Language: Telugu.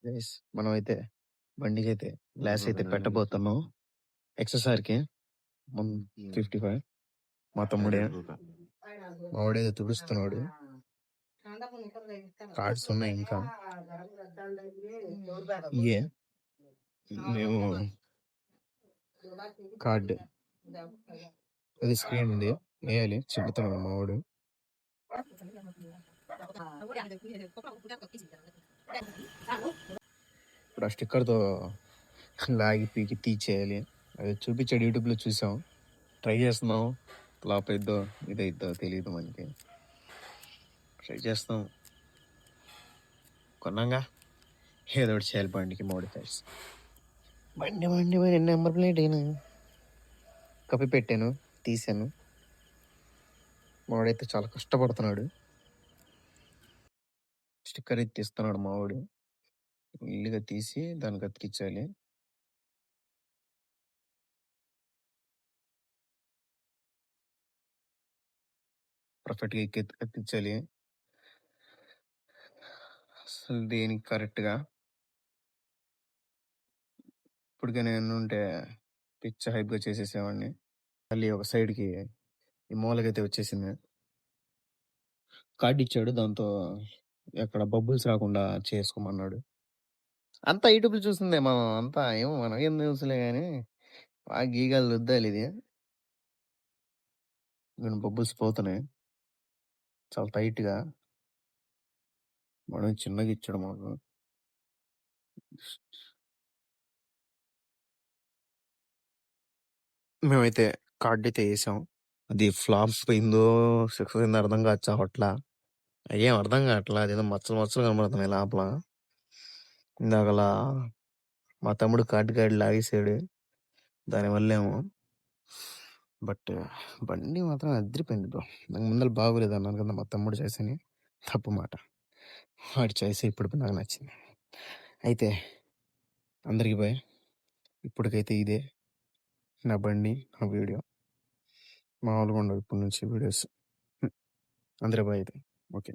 గైస్ మనమైతే బండికైతే గ్లాస్ అయితే పెట్టబోతున్నాం. ఎక్స్ఎస్ఆర్కి 55 మా తమ్ముడే మావాడేదో తుడుస్తున్నాడు. కార్డ్స్ ఉన్నాయి ఇంకా ఇయే మేము కార్డ్ అది స్క్రీన్ ఉంది వేయాలి చెబుతున్నాడు మావాడు. ఇప్పుడు ఆ స్టిక్కర్తో లాగి పీకి తీసేయాలి. అది చూపించాడు, యూట్యూబ్లో చూసాం, ట్రై చేస్తున్నాం. ఫ్లాప్ అయిద్దో ఇదైద్దో తెలియదు మనకి. ట్రై చేస్తాం. కొన్నాగా ఏదో ఒకటి చేయాలి బండికి మోడిఫైడ్స్. బండి నెంబర్ ప్లేట్ అయినా కప్పి పెట్టాను, తీసాను. మావాడైతే చాలా కష్టపడుతున్నాడు. స్టిక్కర్ అయితే తీస్తున్నాడు మావాడు. ఇల్లుగా తీసి దానికి అతికించాలి. పర్ఫెక్ట్గా ఎక్కించాలి. అసలు దేనికి కరెక్ట్గా ఇప్పటికే నేను ఉంటే పిచ్చ హైప్గా చేసేసేవాడిని. మళ్ళీ ఒక సైడ్కి ఈ మూలకైతే వచ్చేసింది. కార్డు ఇచ్చాడు, దాంతో ఎక్కడ బబుల్స్ రాకుండా చేసుకోమన్నాడు. అంతా యూట్యూబ్లో చూసిందే మనం, అంతా ఏమో మనకేం తెలుసులే కానీ బాగా గీగాలు రుద్దాలి. ఇది నేను బబుల్స్ పోతున్నాయి చాలా టైట్గా. మనం చిన్నగా ఇచ్చాడు మాకు. మేమైతే కార్డు అయితే వేసాం. అది ఫ్లాప్ పోయిందో సక్సెస్ అయిందో అర్థం కావచ్చా అట్లా ఏం అర్థం కావట్లా. అదేదో మచ్చలు మచ్చలు కనబడుతున్నాయి లోపల. ఇందాకలా మా తమ్ముడు కార్డు లాగేసాడు దానివల్ల ఏమో. బట్ బండి మాత్రం అదిరిపోయింది బ్రో. నాకు ముందర బాగోలేదు అన్నాను కదా, మా తమ్ముడు చేసని తప్పు మాట. వాడి చాయిస్ ఇప్పుడు నాకు నచ్చింది. అయితే అందరికి బాయ్. ఇప్పటికైతే ఇదే నా బండి, నా వీడియో. మామూలుగా ఉండవు ఇప్పటి నుంచి వీడియోస్. అందరి బాయ్ అయితే. ఓకే.